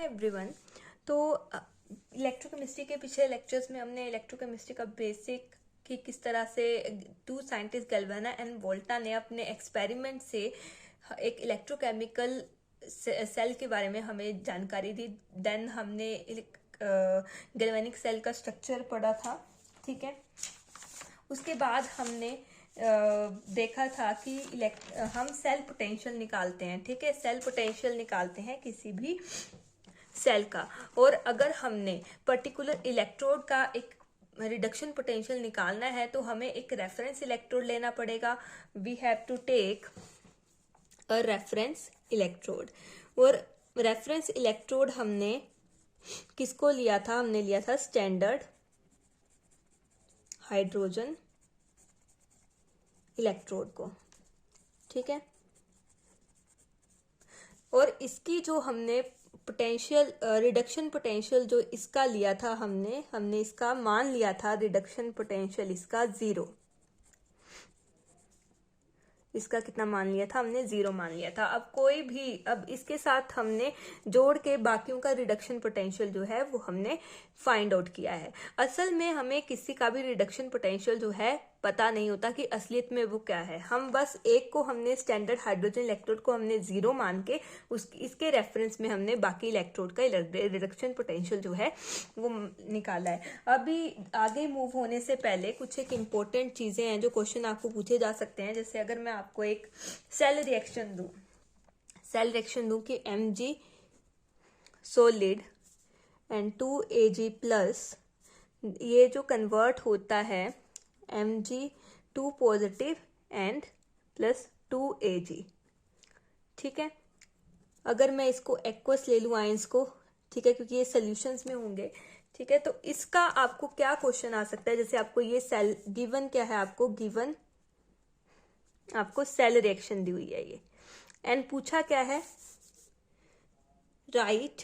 Everyone. तो electrochemistry के पिछले लेक्चर्स में हमने इलेक्ट्रोकेमिस्ट्री का बेसिक कि किस तरह से टू साइंटिस्ट गैल्वाना एंड वोल्टा ने अपने एक्सपेरिमेंट से एक इलेक्ट्रोकेमिकल सेल के बारे में हमें जानकारी दी। देन हमने गैल्वेनिक सेल का स्ट्रक्चर पढ़ा था, ठीक है। उसके बाद हमने देखा था कि हम सेल पोटेंशियल निकालते हैं, ठीक है। सेल पोटेंशियल निकालते हैं किसी भी सेल का, और अगर हमने पर्टिकुलर इलेक्ट्रोड का एक रिडक्शन पोटेंशियल निकालना है तो हमें एक रेफरेंस इलेक्ट्रोड लेना पड़ेगा। We have to take a reference electrode. और रेफरेंस इलेक्ट्रोड हमने किसको लिया था? हमने लिया था स्टैंडर्ड हाइड्रोजन इलेक्ट्रोड को, ठीक है। और इसकी जो हमने पोटेंशियल रिडक्शन पोटेंशियल जो इसका लिया था, हमने इसका मान लिया था रिडक्शन पोटेंशियल इसका 0। इसका कितना मान लिया था? हमने 0 मान लिया था। अब इसके साथ हमने जोड़ के बाकियों का रिडक्शन पोटेंशियल जो है वो हमने फाइंड आउट किया है। असल में हमें किसी का भी रिडक्शन पोटेंशियल जो है पता नहीं होता कि असलियत में वो क्या है। हम बस एक को हमने स्टैंडर्ड हाइड्रोजन इलेक्ट्रोड को हमने 0 मान के इसके रेफरेंस में हमने बाकी इलेक्ट्रोड का रिडक्शन पोटेंशियल जो है वो निकाला है। अभी आगे मूव होने से पहले कुछ एक इम्पोर्टेंट चीजें हैं जो क्वेश्चन आपको पूछे जा सकते हैं। जैसे अगर मैं आपको एक सेल रिएक्शन दूं कि Mg solid and 2Ag plus, ये जो कन्वर्ट होता है Mg2 positive and plus 2Ag, ठीक है। अगर मैं इसको एक्वस ले लूं आयंस को, ठीक है, क्योंकि ये सॉल्यूशंस में होंगे, ठीक है। तो इसका आपको क्या क्वेश्चन आ सकता है? जैसे आपको ये सेल गिवन क्या है, आपको सेल रिएक्शन दी हुई है ये, एंड पूछा क्या है? राइट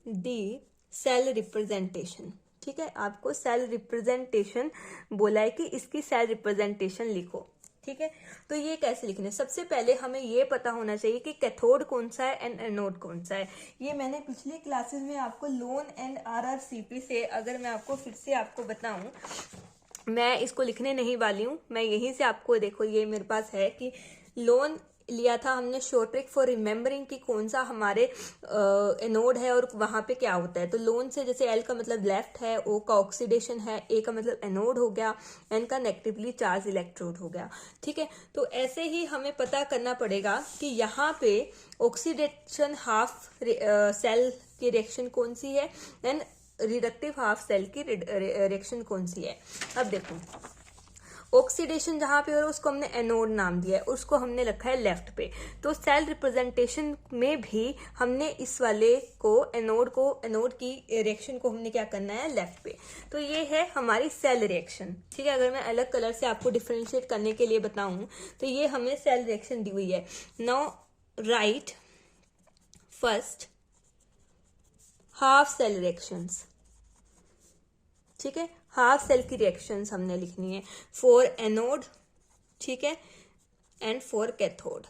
दी सेल रिप्रेजेंटेशन, ठीक है। आपको सेल रिप्रेजेंटेशन बोला है कि इसकी सेल रिप्रेजेंटेशन लिखो, ठीक है। तो ये कैसे लिखना है? सबसे पहले हमें ये पता होना चाहिए कि कैथोड कौन सा है एंड एनोड कौन सा है। ये मैंने पिछली क्लासेस में आपको लोन एंड RRCP से, अगर मैं आपको फिर से आपको बताऊं, मैं इसको लिखने नहीं वाली हूँ, मैं यहीं से आपको, देखो ये मेरे पास है कि लोन लिया था हमने शॉर्ट ट्रिक फॉर रिमेम्बरिंग कि कौन सा हमारे एनोड है और वहां पे क्या होता है। तो लोन से जैसे L का मतलब लेफ्ट है, O का ऑक्सीडेशन है, A का मतलब एनोड हो गया, N का नेगेटिवली चार्ज इलेक्ट्रोड हो गया, ठीक है। तो ऐसे ही हमें पता करना पड़ेगा कि यहाँ पे ऑक्सीडेशन हाफ सेल की रिएक्शन कौन सी है एंड रिडक्टिव हाफ सेल की रिएक्शन कौन सी है। अब देखो, ऑक्सीडेशन जहां पे हो रहा है उसको हमने एनोड नाम दिया है, उसको हमने रखा है लेफ्ट पे। तो सेल रिप्रेजेंटेशन में भी हमने इस वाले को एनोड की रिएक्शन को हमने क्या करना है? लेफ्ट पे। तो ये है हमारी सेल रिएक्शन, ठीक है। अगर मैं अलग कलर से आपको डिफरेंशिएट करने के लिए बताऊं तो ये हमें सेल रिएक्शन दी हुई है। Now write first half cell reactions, ठीक है। हाफ सेल की रिएक्शंस हमने लिखनी है फॉर एनोड, ठीक है, एंड फॉर कैथोड।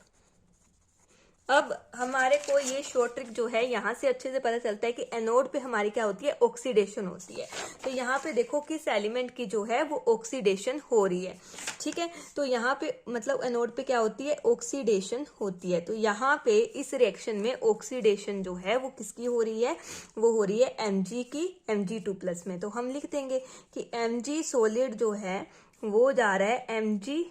अब हमारे को ये शॉर्ट ट्रिक जो है यहाँ से अच्छे से पता चलता है कि एनोड पे हमारी क्या होती है? ऑक्सीडेशन होती है। तो यहाँ पे देखो किस एलिमेंट की जो है वो ऑक्सीडेशन हो रही है, ठीक है। तो यहाँ पे मतलब एनोड पे क्या होती है? ऑक्सीडेशन होती है। तो यहाँ पे इस रिएक्शन में ऑक्सीडेशन जो है वो किसकी हो रही है? वो हो रही है Mg की, Mg2 प्लस में। तो हम लिख देंगे कि Mg सोलिड जो है वो जा रहा है Mg2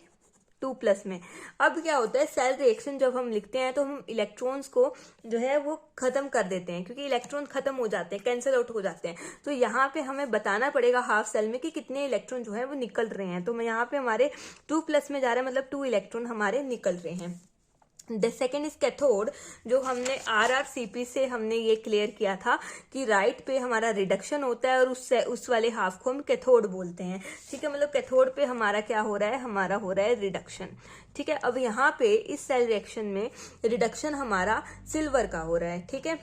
प्लस में। अब क्या होता है? सेल रिएक्शन जब हम लिखते हैं तो हम इलेक्ट्रॉन्स को जो है वो खत्म कर देते हैं, क्योंकि इलेक्ट्रॉन खत्म हो जाते हैं, कैंसिल आउट हो जाते हैं। तो यहाँ पे हमें बताना पड़ेगा हाफ सेल में कि कितने इलेक्ट्रॉन जो है वो निकल रहे हैं। तो यहाँ पे हमारे 2 प्लस में जा रहा है, मतलब 2 इलेक्ट्रॉन हमारे निकल रहे हैं। द सेकेंड इज कैथोड, जो हमने RRCP से हमने ये क्लियर किया था कि राइट पे हमारा रिडक्शन होता है और उस वाले हाफ को हम कैथोड बोलते हैं, ठीक है। मतलब कैथोड पे हमारा क्या हो रहा है? हमारा हो रहा है रिडक्शन, ठीक है। अब यहाँ पे इस सेल रिएक्शन में रिडक्शन हमारा सिल्वर का हो रहा है, ठीक है।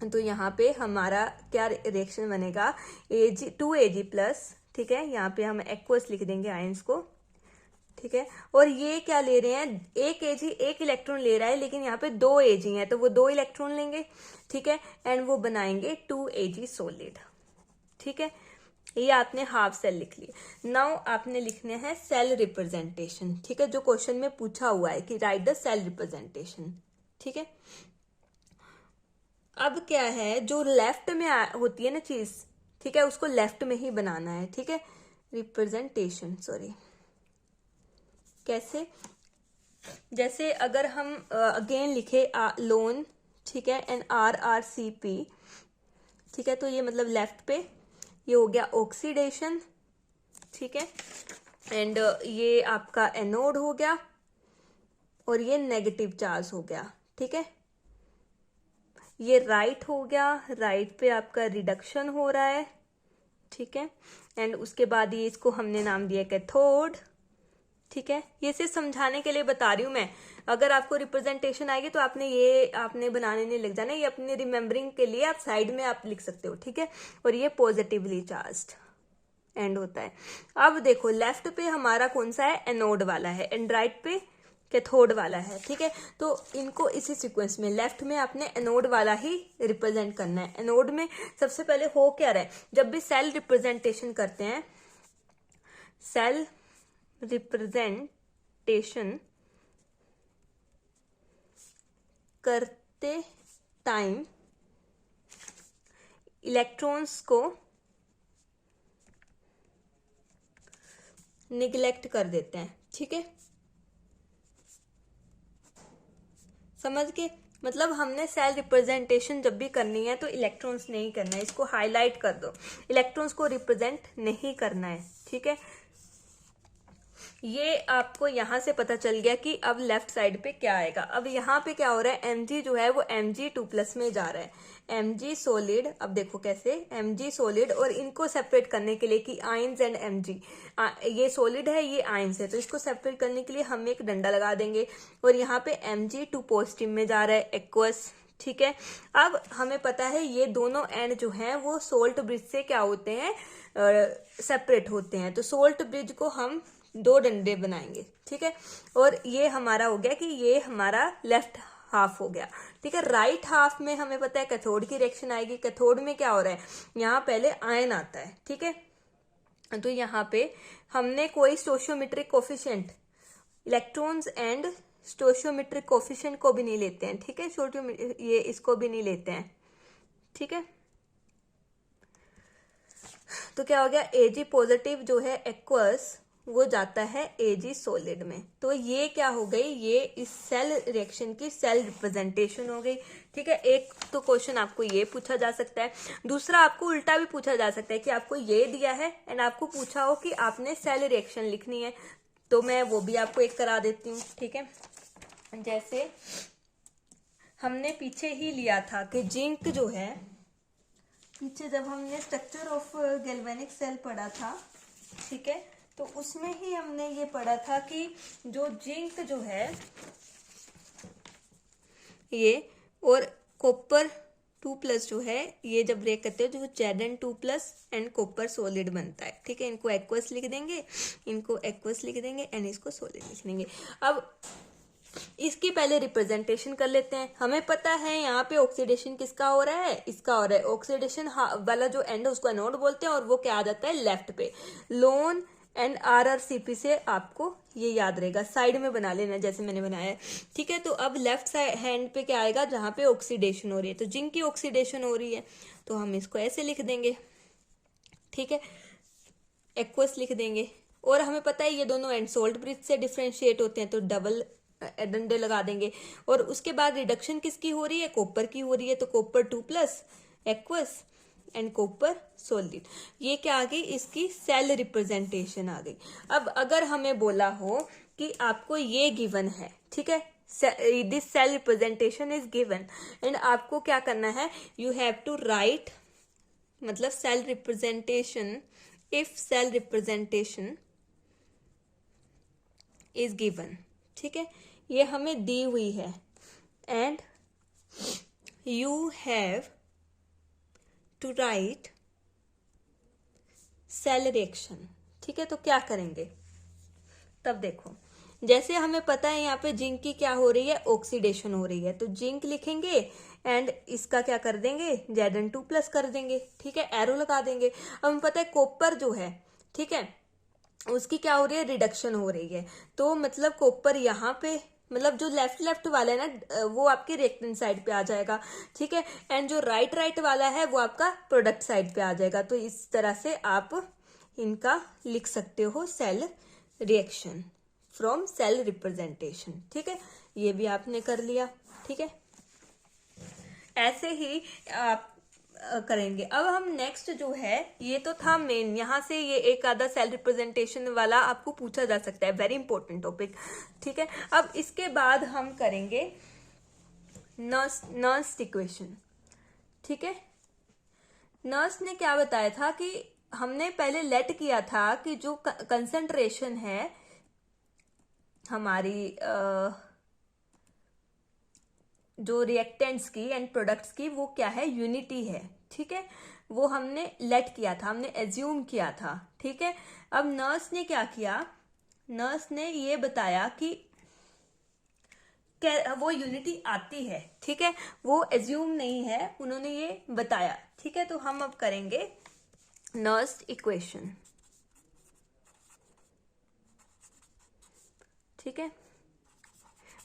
तो यहाँ पे हमारा क्या रिएक्शन बनेगा? 2Ag प्लस, ठीक है। यहाँ पे हम एक्वस लिख देंगे आयंस को, ठीक है। और ये क्या ले रहे हैं, एक Ag एक इलेक्ट्रॉन ले रहा है, लेकिन यहाँ पे 2 Ag हैं तो वो 2 इलेक्ट्रॉन लेंगे, ठीक है, एंड वो बनाएंगे 2 Ag सॉलिड, ठीक है। ये आपने हाफ सेल लिख लिए। नाउ आपने लिखने हैं सेल रिप्रेजेंटेशन, ठीक है, जो क्वेश्चन में पूछा हुआ है कि राइट द सेल रिप्रेजेंटेशन, ठीक है। अब क्या है, जो लेफ्ट में होती है ना चीज, ठीक है, उसको लेफ्ट में ही बनाना है, ठीक है। रिप्रेजेंटेशन, सॉरी, कैसे, जैसे अगर हम अगेन लिखे लोन, ठीक है, एन RRCP, ठीक है, तो ये मतलब लेफ्ट पे ये हो गया ऑक्सीडेशन, ठीक है, एंड ये आपका एनोड हो गया और ये नेगेटिव चार्ज हो गया, ठीक है। ये राइट हो गया, राइट पे आपका रिडक्शन हो रहा है, ठीक है, एंड उसके बाद ये इसको हमने नाम दिया कैथोड, ठीक है। ये सिर्फ समझाने के लिए बता रही हूं मैं, अगर आपको रिप्रेजेंटेशन आएगी तो आपने बनाने नहीं लग जाना, ये अपनी रिमेम्बरिंग के लिए आप साइड में आप लिख सकते हो, ठीक है। और ये पॉजिटिवली चार्ज्ड एंड होता है। अब देखो लेफ्ट पे हमारा कौन सा है, एनोड वाला है, एंड राइट पे कैथोड वाला है, ठीक है। तो इनको इसी सीक्वेंस में लेफ्ट में आपने एनोड वाला ही रिप्रेजेंट करना है। एनोड में सबसे पहले हो क्या रहा है, जब भी सेल रिप्रेजेंटेशन करते हैं, सेल रिप्रेजेंटेशन करते टाइम इलेक्ट्रॉन्स को निगलेक्ट कर देते हैं, ठीक है, समझ के, मतलब हमने सेल रिप्रेजेंटेशन जब भी करनी है तो इलेक्ट्रॉन्स नहीं करना है, इसको हाईलाइट कर दो, इलेक्ट्रॉन्स को रिप्रेजेंट नहीं करना है, ठीक है। ये आपको यहां से पता चल गया कि अब लेफ्ट साइड पे क्या आएगा। अब यहाँ पे क्या हो रहा है, Mg जो है वो Mg2+ में जा रहा है, Mg सॉलिड, अब देखो कैसे, Mg सॉलिड, और इनको सेपरेट करने के लिए कि आयंस एंड Mg, ये सॉलिड है ये आयंस है, तो इसको सेपरेट करने के लिए हम एक डंडा लगा देंगे, और यहाँ पे Mg2 पॉजिटिव में जा रहा है, एक्वस, ठीक है। अब हमें पता है ये दोनों एंड जो हैं वो सोल्ट ब्रिज से क्या होते हैं, सेपरेट होते हैं, तो सोल्ट ब्रिज को हम 2 डंडे बनाएंगे, ठीक है। और ये हमारा हो गया कि ये हमारा लेफ्ट हाफ हो गया, ठीक है। राइट हाफ में हमें पता है कैथोड की रिएक्शन आएगी। कैथोड में क्या हो रहा है, यहाँ पहले आयन आता है, ठीक है, तो यहाँ पे हमने कोई stoichiometric coefficient, electrons and stoichiometric coefficient को भी नहीं लेते हैं, ठीक है, ये इसको भी नहीं लेते हैं, ठीक है। तो क्या हो गया, Ag पॉजिटिव जो है एक्वस, वो जाता है Ag सॉलिड में। तो ये क्या हो गई, ये इस सेल रिएक्शन की सेल रिप्रेजेंटेशन हो गई, ठीक है। एक तो क्वेश्चन आपको ये पूछा जा सकता है, दूसरा आपको उल्टा भी पूछा जा सकता है कि आपको ये दिया है एंड आपको पूछा हो कि आपने सेल रिएक्शन लिखनी है, तो मैं वो भी आपको एक करा देती हूँ, ठीक है। जैसे हमने पीछे ही लिया था कि जिंक जो है, पीछे जब हमने स्ट्रक्चर ऑफ गैल्वेनिक सेल पढ़ा था, ठीक है, तो उसमें ही हमने ये पढ़ा था कि जो जिंक जो है ये और कॉपर 2+ जो है, ये जब ब्रेक करते हो जो Zn2+ एंड कॉपर सॉलिड बनता है, ठीक है। इनको एक्वस लिख देंगे, इनको एक्वस लिख देंगे एंड इसको सॉलिड लिख देंगे। अब इसकी पहले रिप्रेजेंटेशन कर लेते हैं। हमें पता है यहाँ पे ऑक्सीडेशन किसका हो रहा है, इसका हो रहा है। ऑक्सीडेशन वाला जो एंड है उसको एनोड बोलते हैं, और वो क्या आ जाता है लेफ्ट पे। लोन एंड RRCP से आपको ये याद रहेगा, साइड में बना लेना जैसे मैंने बनाया है, ठीक है। तो अब लेफ्ट हैंड पे क्या आएगा, जहां पे ऑक्सीडेशन हो रही है, तो जिंक की ऑक्सीडेशन हो रही है, तो हम इसको ऐसे लिख देंगे, ठीक है, एक्वस लिख देंगे। और हमें पता है ये दोनों एंड सोल्ट ब्रिज से डिफ्रेंशिएट होते हैं, तो डबल डंडे लगा देंगे। और उसके बाद रिडक्शन किसकी हो रही है, कॉपर की हो रही है, तो copper 2+ aqueous and copper solid. ये क्या आ गई, इसकी सेल रिप्रेजेंटेशन आ गई। अब अगर हमें बोला हो कि आपको ये गिवन है, ठीक है, this cell representation is given, and आपको क्या करना है, यू हैव टू राइट, मतलब cell representation, if cell representation is given, ठीक है, ये हमें दी हुई है, and you have to write cell reaction, ठीक है। तो क्या करेंगे, तब देखो, जैसे हमें पता है यहाँ पे जिंक की क्या हो रही है, ऑक्सीडेशन हो रही है, तो जिंक लिखेंगे एंड इसका क्या कर देंगे, Zn2+ कर देंगे, ठीक है, एरो लगा देंगे। अब हमें पता है कॉपर जो है, ठीक है, उसकी क्या हो रही है, रिडक्शन हो रही है, तो मतलब कॉपर यहाँ पे, मतलब जो लेफ्ट लेफ्ट वाला है ना वो आपके रिएक्टेंट साइड पे आ जाएगा, ठीक है, एंड जो राइट राइट वाला है वो आपका प्रोडक्ट साइड पे आ जाएगा। तो इस तरह से आप इनका लिख सकते हो cell reaction from cell representation, ठीक है, ये भी आपने कर लिया, ठीक है। ऐसे ही आप करेंगे। अब हम नेक्स्ट जो है, ये तो था मेन, यहाँ से ये एक आधा सेल रिप्रेजेंटेशन वाला आपको पूछा जा सकता है, वेरी इंपॉर्टेंट टॉपिक, ठीक है। अब इसके बाद हम करेंगे नर्स इक्वेशन, ठीक है। नर्स ने क्या बताया था कि हमने पहले लेट किया था कि जो कंसंट्रेशन है हमारी जो रिएक्टेंट्स की एंड प्रोडक्ट्स की, वो क्या है, यूनिटी है, ठीक है, वो हमने लेट किया था, हमने एज्यूम किया था, ठीक है। अब नर्स ने क्या किया, नर्स ने ये बताया कि वो यूनिटी आती है, ठीक है, वो एज्यूम नहीं है, उन्होंने ये बताया, ठीक है। तो हम अब करेंगे नर्स इक्वेशन, ठीक है,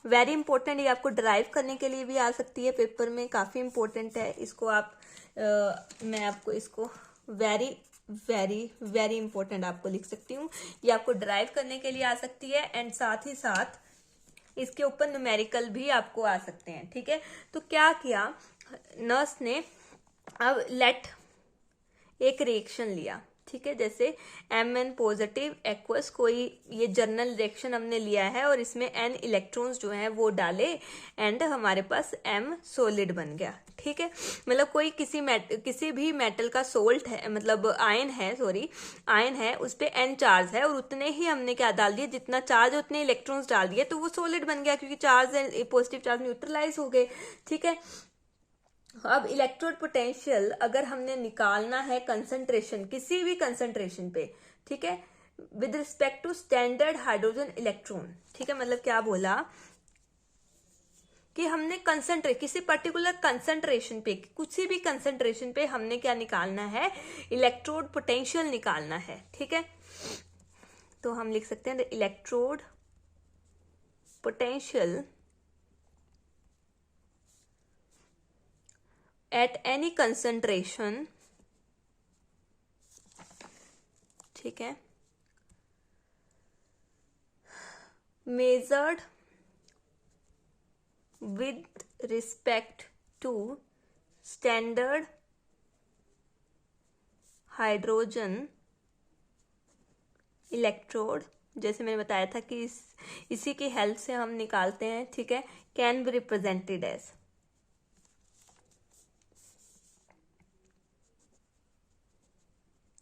वेरी इंपॉर्टेंट, ये आपको ड्राइव करने के लिए भी आ सकती है पेपर में, काफी इंपॉर्टेंट है, इसको आप मैं आपको इसको वेरी वेरी वेरी इंपॉर्टेंट आपको लिख सकती हूँ, ये आपको ड्राइव करने के लिए आ सकती है, एंड साथ ही साथ इसके ऊपर न्यूमेरिकल भी आपको आ सकते हैं, ठीक है। तो क्या किया नर्स ने, अब लेट एक रिएक्शन लिया, ठीक है, जैसे Mn पॉजिटिव एक्वस कोई ये जर्नल रिएक्शन हमने लिया है और इसमें N इलेक्ट्रॉन्स जो हैं वो डाले एंड हमारे पास M सॉलिड बन गया, ठीक है। मतलब कोई किसी भी मेटल का सोल्ट है, मतलब आयन है, सॉरी आयन है, उस पे N चार्ज है और उतने ही हमने क्या डाल दिए, जितना चार्ज उतने इलेक्ट्रॉन्स डाल दिए, तो वो सॉलिड बन गया क्योंकि चार्ज पॉजिटिव चार्ज न्यूट्रलाइज हो गए, ठीक है। अब इलेक्ट्रोड पोटेंशियल अगर हमने निकालना है कंसंट्रेशन, किसी भी कंसंट्रेशन पे, ठीक है, with respect to standard hydrogen electron, ठीक है, मतलब क्या बोला कि हमने किसी पर्टिकुलर कंसंट्रेशन पे, किसी भी कंसंट्रेशन पे हमने क्या निकालना है, इलेक्ट्रोड पोटेंशियल निकालना है, ठीक है। तो हम लिख सकते हैं electrode potential at any concentration, ठीक है, measured with respect to standard hydrogen electrode, जैसे मैंने बताया था कि इसी की हेल्प से हम निकालते हैं, ठीक है, कैन बी रिप्रेजेंटेड एज,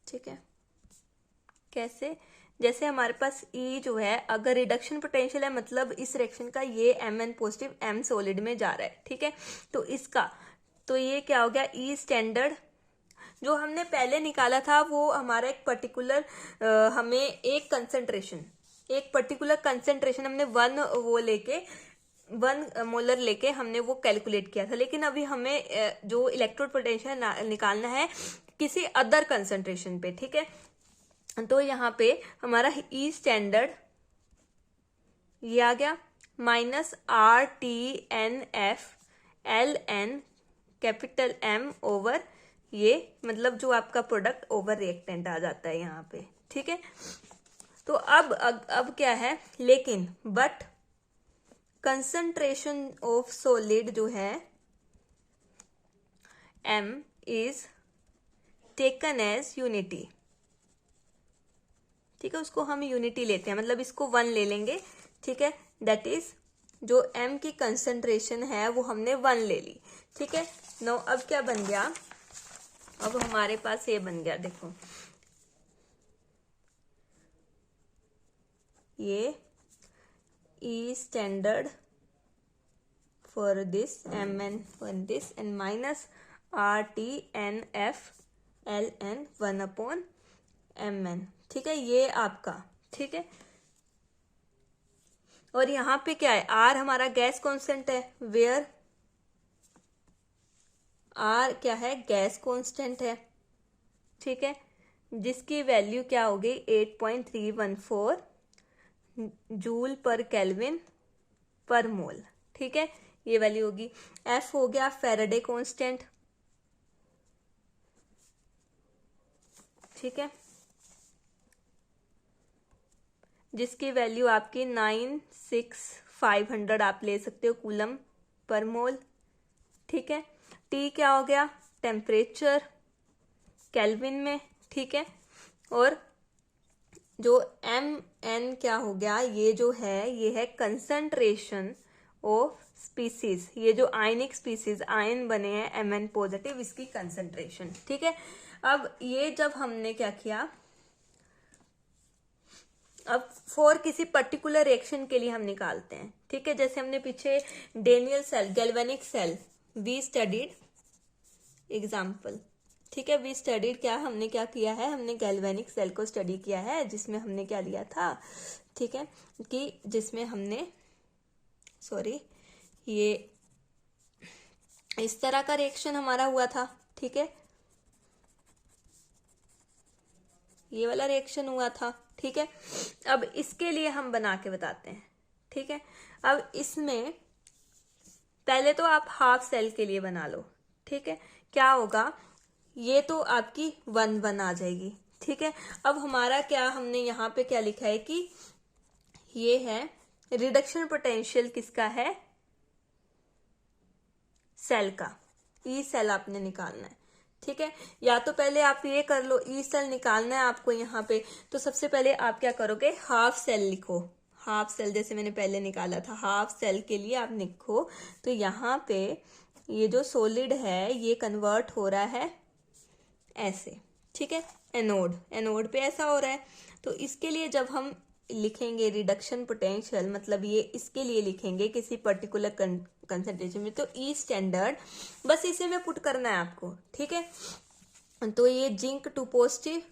ठीक है, कैसे, जैसे हमारे पास E जो है, अगर रिडक्शन पोटेंशियल है मतलब इस रिएक्शन का ये Mn पॉजिटिव M सॉलिड में जा रहा है, ठीक है, तो इसका, तो ये क्या हो गया, E स्टैंडर्ड जो हमने पहले निकाला था वो हमारा एक पर्टिकुलर हमें एक पर्टिकुलर कंसेंट्रेशन हमने 1 मोलर लेके हमने वो कैलकुलेट किया था, लेकिन अभी हमें जो इलेक्ट्रोड पोटेंशियल निकालना है किसी अदर कंसेंट्रेशन पे, ठीक है। तो यहाँ पे हमारा ई स्टैंडर्ड ये आ गया -RTNF LN M ओवर ये, मतलब जो आपका प्रोडक्ट ओवर रिएक्टेंट आ जाता है यहाँ पे, ठीक है। तो अब क्या है, लेकिन बट कंसंट्रेशन ऑफ सॉलिड जो है M is taken as unity, ठीक है, उसको हम यूनिटी लेते हैं, मतलब इसको 1 ले लेंगे, ठीक है, दैट इज जो M की कंसंट्रेशन है वो हमने 1 ले ली, ठीक है। नो अब क्या बन गया, अब हमारे पास ये बन गया, देखो ये E standard for this Mn for this and minus RTNF LN 1/Mn, ठीक है, ये आपका, ठीक है, और यहाँ पे क्या है, आर हमारा गैस कांस्टेंट है, वेयर आर क्या है, गैस कांस्टेंट है, ठीक है, जिसकी वैल्यू क्या होगी 8.314 जूल पर केल्विन पर मोल, ठीक है, ये वैल्यू होगी। एफ हो गया फैराडे कांस्टेंट, ठीक है, जिसकी वैल्यू आपकी 96500 आप ले सकते हो कूलम पर मोल, ठीक है। टी क्या हो गया, टेम्परेचर केल्विन में, ठीक है, और जो एम एन क्या हो गया, ये जो है ये है कंसंट्रेशन ऑफ स्पीसीज, ये जो आयनिक स्पीसीज आयन बने हैं एम पॉजिटिव, इसकी कंसंट्रेशन, ठीक है। अब ये जब हमने क्या किया, अब फॉर किसी पर्टिकुलर रिएक्शन के लिए हम निकालते हैं, ठीक है, जैसे हमने पीछे Daniell cell, galvanic cell we studied example, ठीक है, वी स्टडीड क्या, हमने क्या किया है, हमने गैल्वेनिक सेल को स्टडी किया है, जिसमें हमने क्या लिया था, ठीक है, कि जिसमें हमने सॉरी ये इस तरह का रिएक्शन हमारा हुआ था, ठीक है, ये वाला रिएक्शन हुआ था, ठीक है। अब इसके लिए हम बना के बताते हैं, ठीक है। अब इसमें पहले तो आप हाफ सेल के लिए बना लो, ठीक है, क्या होगा, ये तो आपकी 1 आ जाएगी, ठीक है। अब हमारा क्या, हमने यहाँ पे क्या लिखा है कि ये है रिडक्शन पोटेंशियल किसका है, सेल का, ई सेल आपने निकालना है, ठीक है। या तो पहले आप ये कर लो, ई सेल निकालना है आपको यहाँ पे, तो सबसे पहले आप क्या करोगे, हाफ सेल लिखो, हाफ सेल जैसे मैंने पहले निकाला था, हाफ सेल के लिए आप लिखो, तो यहाँ पे ये जो सॉलिड है ये कन्वर्ट हो रहा है ऐसे, ठीक है, एनोड, एनोड पे ऐसा हो रहा है, तो इसके लिए जब हम लिखेंगे रिडक्शन पोटेंशियल, मतलब ये इसके लिए लिखेंगे किसी पर्टिकुलर कंसंट्रेशन में, तो ई स्टैंडर्ड बस इसे में पुट करना है आपको, ठीक है। तो ये जिंक टू पॉजिटिव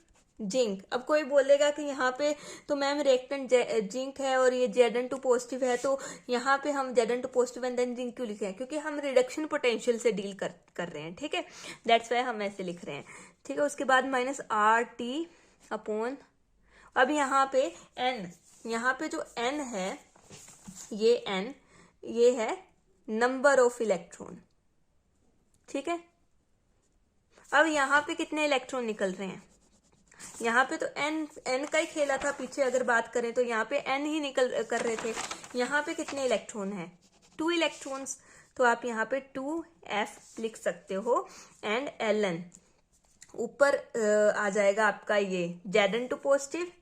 जिंक, अब कोई बोलेगा कि यहाँ पे तो मैम रिएक्टेंट जिंक है और ये Zn2 पॉजिटिव है, तो यहाँ पे हम Zn2 positive and then zinc क्यों लिखे हैं, क्योंकि हम रिडक्शन पोटेंशियल से डील कर रहे हैं, ठीक है, दैट्स वाई हम ऐसे लिख रहे हैं, ठीक है। उसके बाद -RT अपॉन, अब यहाँ पे n, यहाँ पे जो n है ये n, ये है नंबर ऑफ इलेक्ट्रॉन, ठीक है। अब यहाँ पे कितने इलेक्ट्रॉन निकल रहे हैं, यहाँ पे तो n का ही खेला था पीछे, अगर बात करें तो यहाँ पे n ही निकल कर रहे थे, यहाँ पे कितने इलेक्ट्रॉन है, 2 इलेक्ट्रॉन्स, तो आप यहाँ पे 2f लिख सकते हो, एंड Ln ऊपर आ जाएगा आपका ये Zn2 पॉजिटिव,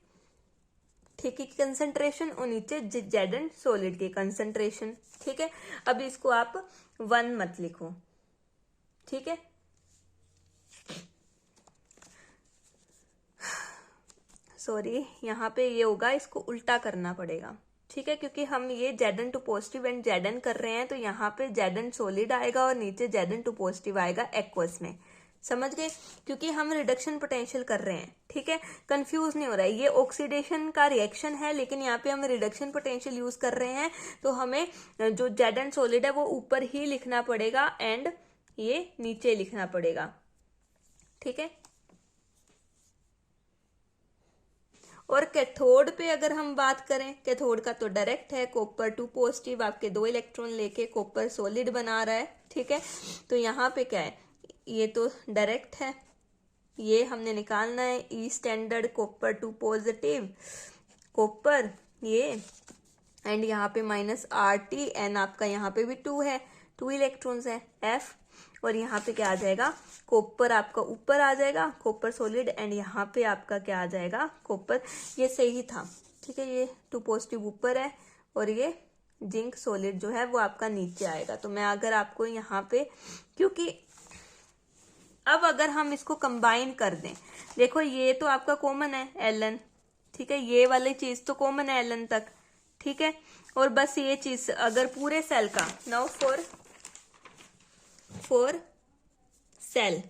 ठीक है, कंसंट्रेशन, और नीचे Zn सॉलिड की कंसंट्रेशन, ठीक है। अब इसको आप 1 मत लिखो, ठीक है, सॉरी यहाँ पे ये होगा, इसको उल्टा करना पड़ेगा, ठीक है, क्योंकि हम ये Zn2 पॉजिटिव एंड Zn कर रहे हैं, तो यहाँ पे Zn सॉलिड आएगा और नीचे Zn2 पॉजिटिव आएगा एक्वस में, समझ गए, क्योंकि हम रिडक्शन पोटेंशियल कर रहे हैं, ठीक है, कंफ्यूज नहीं हो रहा है, ये ऑक्सीडेशन का रिएक्शन है, लेकिन यहाँ पे हम रिडक्शन पोटेंशियल यूज कर रहे हैं, तो हमें जो Zn सॉलिड है वो ऊपर ही लिखना पड़ेगा एंड ये नीचे लिखना पड़ेगा, ठीक है। और कैथोड पे अगर हम बात करें, कैथोड का तो डायरेक्ट है, कॉपर 2 पॉजिटिव आपके 2 इलेक्ट्रॉन लेके कॉपर सॉलिड बना रहा है, ठीक है, तो यहाँ पे क्या है, ये तो डायरेक्ट है, ये हमने निकालना है, ई स्टैंडर्ड कॉपर 2 पॉजिटिव कॉपर ये, एंड यहाँ पे -RT, एन आपका यहाँ पे भी 2 है, 2 इलेक्ट्रॉन्स है, F, और यहाँ पे क्या आ जाएगा, कॉपर आपका ऊपर आ जाएगा, कॉपर सॉलिड, एंड यहाँ पे आपका क्या आ जाएगा, कॉपर, ये सही था, ठीक है, ये 2 पॉजिटिव ऊपर है और ये जिंक सॉलिड जो है वो आपका नीचे आएगा। तो मैं अगर आपको यहाँ पे, क्योंकि अब अगर हम इसको कंबाइन कर दें, देखो ये तो आपका कॉमन है Ln, ठीक है, ये वाली चीज तो कॉमन है Ln तक, ठीक है, और बस ये चीज अगर पूरे सेल का, नाउ फॉर सेल,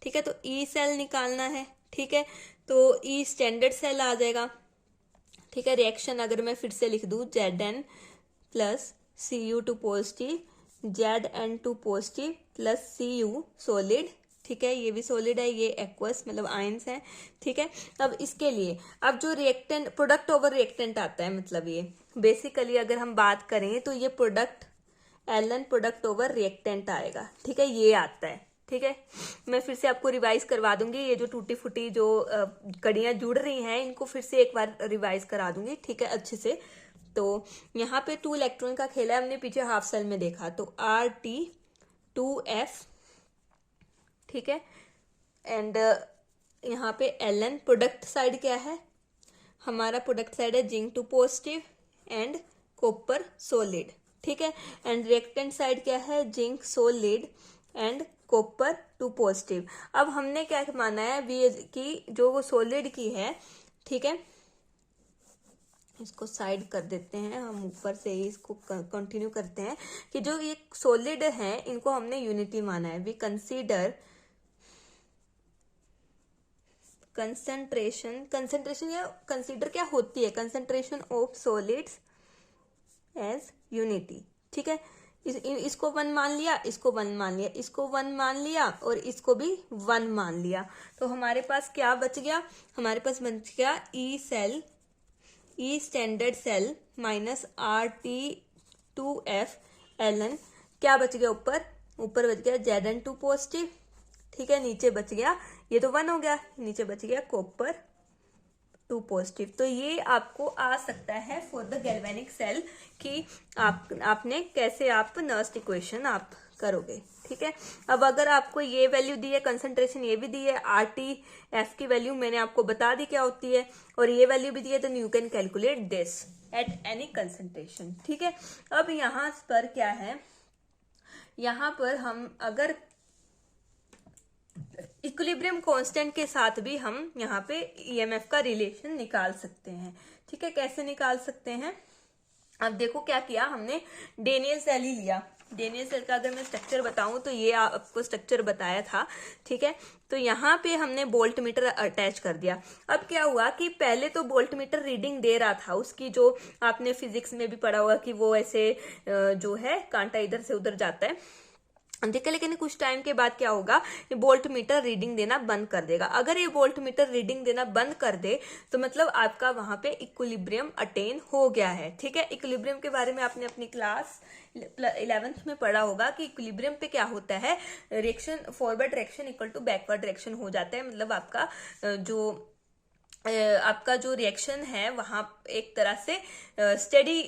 ठीक है, तो ई सेल निकालना है, ठीक है, तो ई स्टैंडर्ड सेल आ जाएगा, ठीक है। रिएक्शन अगर मैं फिर से लिख दूं Zn plus Cu2 positive, Zn2 positive plus Cu solid, ठीक है, ये भी सॉलिड है, ये एक्वस मतलब आयंस है, ठीक है। अब इसके लिए अब जो रिएक्टेंट, प्रोडक्ट ओवर रिएक्टेंट आता है, मतलब ये बेसिकली अगर हम बात करें तो ये product Ln product over reactant आएगा, ठीक है, ये आता है, ठीक है। मैं फिर से आपको रिवाइज करवा दूंगी, ये जो टूटी फूटी जो कड़ियां जुड़ रही हैं इनको फिर से एक बार रिवाइज करा दूंगी, ठीक है, अच्छे से। तो यहाँ पे 2 इलेक्ट्रॉन का खेला है, हमने पीछे हाफ सेल में देखा, तो Rt2f, ठीक है, एंड यहाँ पे Ln प्रोडक्ट साइड क्या है, हमारा प्रोडक्ट साइड है zinc 2 positive and copper solid, ठीक है, एंड रिएक्टेंट साइड क्या है, zinc solid and copper 2 positive. अब हमने क्या माना है वी की जो वो सॉलिड की है, ठीक है, इसको साइड कर देते हैं, हम ऊपर से ही इसको कंटिन्यू करते हैं कि जो ये सॉलिड है इनको हमने यूनिटी माना है। वी कंसीडर कंसंट्रेशन या कंसीडर क्या होती है, concentration of solids as unity, ठीक है। इसको 1 मान लिया, इसको 1 मान लिया, इसको 1 मान लिया और इसको भी 1 मान लिया, तो हमारे पास क्या बच गया, हमारे पास बच गया E standard cell minus Rt2f Ln, क्या बच गया ऊपर बच गया Zn2 पॉजिटिव, ठीक है, नीचे बच गया, ये तो 1 हो गया, नीचे बच गया कॉपर 2 पॉजिटिव। तो ये आपको आ सकता है फॉर द गैल्वेनिक सेल कि आपने कैसे आप नर्स्ट इक्वेशन आप करोगे, ठीक है। अब अगर आपको ये वैल्यू दी है, कंसंट्रेशन ये भी दी है, Rt-F की वैल्यू मैंने आपको बता दी क्या होती है, और ये वैल्यू भी दी है, तो you can calculate this at any concentration, ठीक है। अब यहाँ पर क्या है, यहाँ पर हम अगर इक्विलिब्रियम कांस्टेंट के साथ भी हम यहाँ पे ईएमएफ का रिलेशन निकाल सकते हैं, ठीक है। कैसे निकाल सकते हैं, अब देखो क्या किया हमने, डेनियल सेल ही लिया। डेनियल सेल का अगर मैं स्ट्रक्चर बताऊं तो ये आपको स्ट्रक्चर बताया था, ठीक है। तो यहाँ पे हमने वोल्ट मीटर अटैच कर दिया। अब क्या हुआ कि पहले तो वोल्ट मीटर रीडिंग दे रहा था, उसकी जो आपने फिजिक्स में भी पढ़ा होगा कि वो ऐसे जो है कांटा इधर से उधर जाता है, ठीक है। लेकिन कुछ टाइम के बाद क्या होगा, ये वोल्ट मीटर रीडिंग देना बंद कर देगा। अगर ये वोल्ट मीटर रीडिंग देना बंद कर दे तो मतलब आपका वहां पे इक्विलिब्रियम अटेन हो गया है, ठीक है। इक्विलिब्रियम के बारे में आपने अपनी क्लास 11th में पढ़ा होगा कि इक्विलिब्रियम पे क्या होता है, reaction forward reaction equal to backward reaction हो जाता है, मतलब आपका जो रिएक्शन है वहां एक तरह से स्टेडी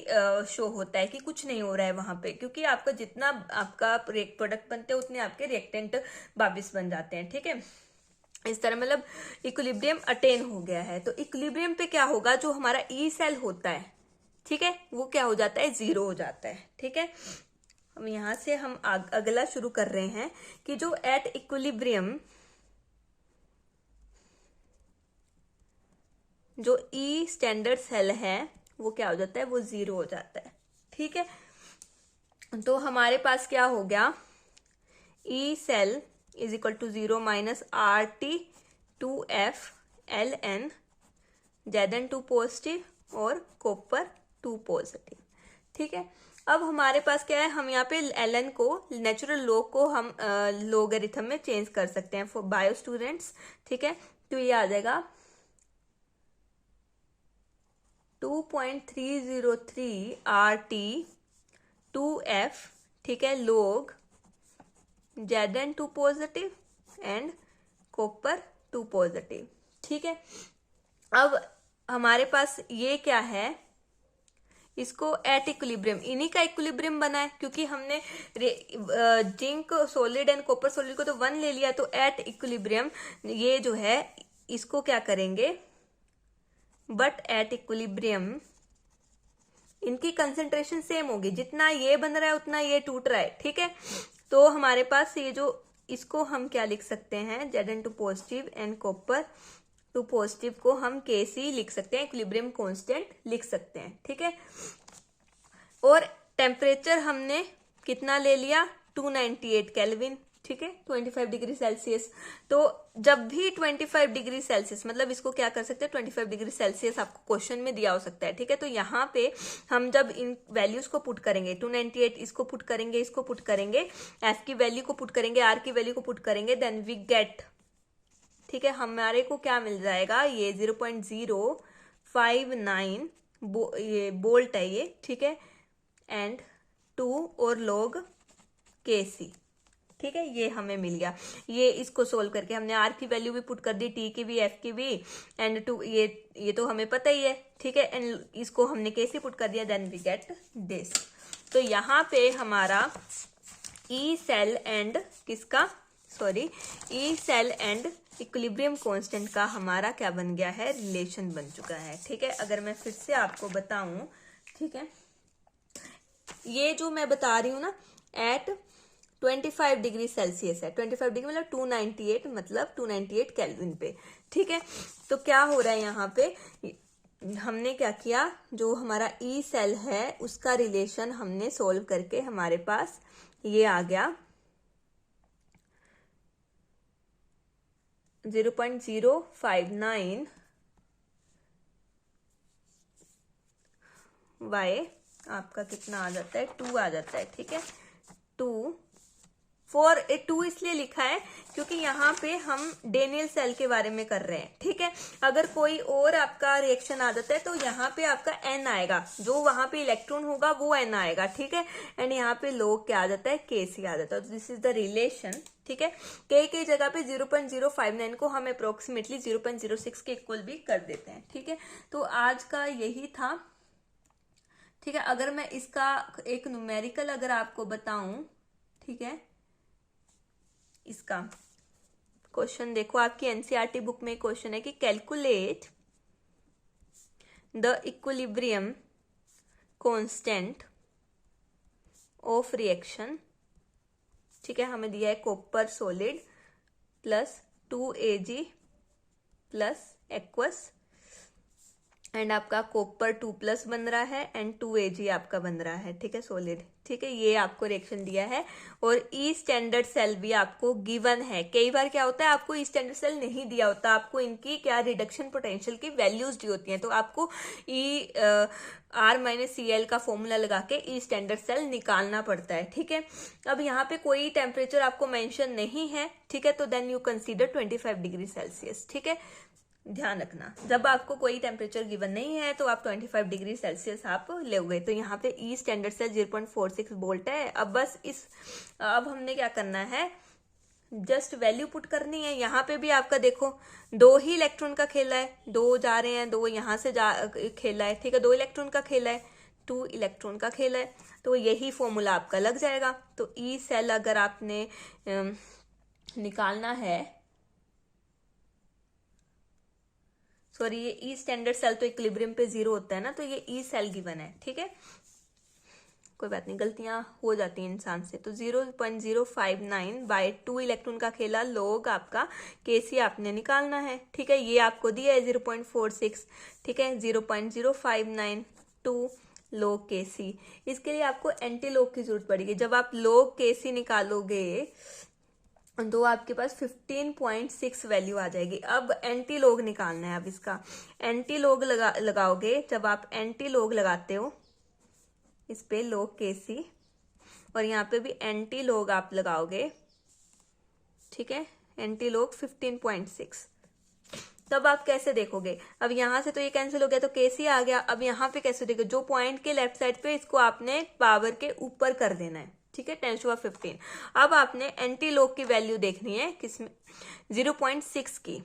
शो होता है कि कुछ नहीं हो रहा है वहां पे, क्योंकि आपका जितना आपका प्रोडक्ट बनते हैं उतने आपके रिएक्टेंट वापिस बन जाते हैं, ठीक है। इस तरह मतलब इक्विलिब्रियम अटेन हो गया है। तो इक्विलिब्रियम पे क्या होगा, जो हमारा ई सेल होता है, ठीक है, वो क्या हो जाता है, 0 हो जाता है, ठीक है। हम यहां से हम अगला शुरू कर रहे हैं कि जो एट इक्विलिब्रियम जो ई स्टैंडर्ड सेल है वो क्या हो जाता है, वो 0 हो जाता है, ठीक है। तो हमारे पास क्या हो गया, E cell is equal to 0 minus Rt2f Ln Zn2 positive और कॉपर 2 पॉजिटिव, ठीक है। अब हमारे पास क्या है, हम यहाँ पे Ln को नेचुरल लॉग को हम लोगरिथम में चेंज कर सकते हैं फॉर बायो स्टूडेंट्स, ठीक है। तो ये आ जाएगा 2.303 Rt2f, ठीक है, log Zn2 positive and copper 2 positive, ठीक है। अब हमारे पास ये क्या है, इसको एट इक्विलिब्रियम, इन्हीं का इक्विलिब्रियम बना है, क्योंकि हमने zinc solid and copper solid को तो 1 ले लिया, तो एट इक्विलिब्रियम ये जो है इसको क्या करेंगे, बट एट इक्विलिब्रियम इनकी कंसेंट्रेशन सेम होगी, जितना ये बन रहा है उतना ये टूट रहा है, ठीक है। तो हमारे पास ये जो, इसको हम क्या लिख सकते हैं, Zn2 positive and copper 2 positive को हम Kc लिख सकते हैं, इक्विलिब्रियम कांस्टेंट लिख सकते हैं, ठीक है। और टेम्परेचर हमने कितना ले लिया, 298 केल्विन, ठीक है, 25 डिग्री सेल्सियस। तो जब भी 25 डिग्री सेल्सियस, मतलब इसको क्या कर सकते हैं, 25 डिग्री सेल्सियस आपको क्वेश्चन में दिया हो सकता है, ठीक है। तो यहाँ पे हम जब इन वैल्यूज को पुट करेंगे, 298 इसको पुट करेंगे, इसको पुट करेंगे, एफ की वैल्यू को पुट करेंगे, आर की वैल्यू को पुट करेंगे, देन वी गेट, ठीक है, हमारे को क्या मिल जाएगा, ये 0.059 ये बोल्ट है ये, ठीक है, एंड 2 और log KC, ठीक है, ये हमें मिल गया। ये इसको सोल्व करके हमने आर की वैल्यू भी पुट कर दी, टी की भी, एफ की भी, एंड 2 ये तो हमें पता ही है, ठीक है, एंड इसको हमने KC पुट कर दिया, देन वी गेट दिस। तो यहाँ पे हमारा ई सेल एंड किसका, sorry, E cell and equilibrium constant का हमारा क्या बन गया है, रिलेशन बन चुका है, ठीक है। अगर मैं फिर से आपको बताऊं, ठीक है, ये जो मैं बता रही हूँ ना, एट 25 डिग्री सेल्सियस है, 25 डिग्री मतलब 298, मतलब 298 केल्विन पे, ठीक है। तो क्या हो रहा है यहाँ पे, हमने क्या किया, जो हमारा ई सेल है उसका रिलेशन हमने सोल्व करके हमारे पास ये आ गया 0.059 y आपका कितना आ जाता है, 2 आ जाता है, ठीक है। 2 इसलिए लिखा है क्योंकि यहाँ पे हम डेनियल सेल के बारे में कर रहे हैं, ठीक है। अगर कोई और आपका रिएक्शन आ जाता है तो यहाँ पे आपका n आएगा, जो वहां पे इलेक्ट्रॉन होगा वो n आएगा, ठीक है, एंड यहाँ पे log क्या आ जाता है, KC आ जाता है। दिस इज द रिलेशन, ठीक है। k जगह पे 0.059 को हम अप्रोक्सीमेटली 0.06 के इक्वल भी कर देते हैं, ठीक है। तो आज का यही था, ठीक है। अगर मैं इसका एक न्यूमेरिकल अगर आपको बताऊं, ठीक है, इसका क्वेश्चन देखो, आपकी एनसीईआरटी बुक में क्वेश्चन है कि calculate the equilibrium constant of reaction, ठीक है, हमें दिया है copper solid plus 2Ag plus aqueous, and आपका कॉपर 2+ बन रहा है एंड 2Ag आपका बन रहा है, ठीक है, सॉलिड, ठीक है। ये आपको रिएक्शन दिया है और ई स्टैंडर्ड सेल भी आपको गिवन है। कई बार क्या होता है, आपको ई स्टैंडर्ड सेल नहीं दिया होता, आपको इनकी क्या रिडक्शन पोटेंशियल की वैल्यूज दी होती हैं, तो आपको R-Cl का फॉर्मूला लगा के ई स्टैंडर्ड सेल निकालना पड़ता है, ठीक है। अब यहाँ पे कोई टेम्परेचर आपको मेंशन नहीं है, ठीक है, तो then you consider 25 degree Celsius, ठीक है। ध्यान रखना, जब आपको कोई टेम्परेचर गिवन नहीं है तो आप 25 डिग्री सेल्सियस आप लोगे। तो यहाँ पे ई स्टैंडर्ड सेल 0.46 वोल्ट है। अब बस अब हमने क्या करना है, जस्ट वैल्यू पुट करनी है। यहाँ पे भी आपका देखो 2 ही इलेक्ट्रॉन का खेला है, 2 जा रहे हैं, 2 यहाँ से खेला है, ठीक है, 2 इलेक्ट्रॉन का खेला है, 2 इलेक्ट्रॉन का खेला है, तो यही फॉर्मूला आपका लग जाएगा। तो ई सेल अगर आपने निकालना है, सॉरी, ये ई स्टैंडर्ड सेल तो इक्विलिब्रियम पे 0 होता है ना, तो ये ई सेल गिवन है, ठीक है, कोई बात नहीं, गलतियां हो जाती हैं इंसान से। तो 0.059 बाय 2 इलेक्ट्रॉन का खेला, लोग आपका KC आपने निकालना है, ठीक है। ये आपको दिया है 0.46, ठीक है, 0.059 2 log KC। इसके लिए आपको एंटी लॉग की जरूरत पड़ेगी। जब आप log KC निकालोगे तो आपके पास 15.6 वैल्यू आ जाएगी। अब एंटी लॉग निकालना है। अब इसका एंटी लॉग लगाओगे, जब आप एंटी लॉग लगाते हो इस पे log KC, और यहाँ पे भी एंटी लॉग आप लगाओगे, ठीक है, एंटी लॉग 15.6, तब आप कैसे देखोगे, अब यहां से तो ये कैंसिल हो गया तो KC आ गया। अब यहाँ पे कैसे देखोगे, जो पॉइंट के लेफ्ट साइड पे इसको आपने पावर के ऊपर कर देना है, ठीक है, 10⁻15। अब आपने एंटी लॉग की वैल्यू देखनी है किसमें, 0.6 की,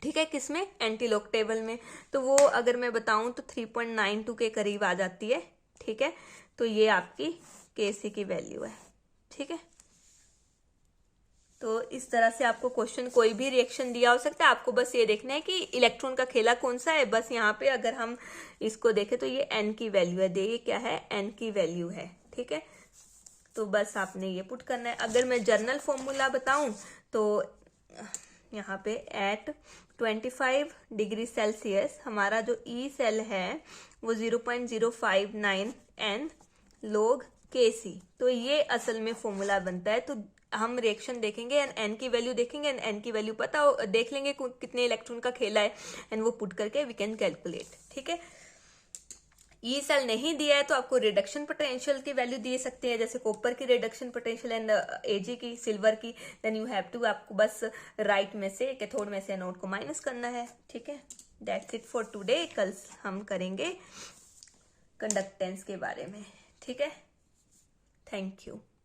ठीक है, किसमें, एंटी लॉग टेबल में। तो वो अगर मैं बताऊं तो 3.92 के करीब आ जाती है, ठीक है। तो ये आपकी KC की वैल्यू है, ठीक है। तो इस तरह से आपको क्वेश्चन कोई भी रिएक्शन दिया हो सकता है, आपको बस ये देखना है कि इलेक्ट्रॉन का खेला कौन सा है। बस यहाँ पे अगर हम इसको देखें तो ये n की वैल्यू है, देखिए क्या है, n की वैल्यू है, ठीक है। तो बस आपने ये पुट करना है। अगर मैं जर्नल फॉर्मूला बताऊं तो यहाँ पे एट 25 डिग्री सेल्सियस हमारा जो ई सेल है वो 0.059 n log KC, तो ये असल में फॉर्मूला बनता है। तो हम रिएक्शन देखेंगे एंड एन की वैल्यू देखेंगे एंड एन की वैल्यू पता हो देख लेंगे कितने इलेक्ट्रॉन का खेला है एंड वो पुट करके वी कैन कैलकुलेट। ठीक है, ई सेल नहीं दिया है तो आपको रिडक्शन पोटेंशियल की वैल्यू दे सकते हैं, जैसे कॉपर की रिडक्शन पोटेंशियल एंड एजी की, सिल्वर की, देन यू हैव टू आपको बस राइट में से कैथोड में से एनोड को माइनस करना है। ठीक है, दैट्स इट फॉर टुडे। कल हम करेंगे कंडक्टेंस के बारे में। ठीक है, थैंक यू।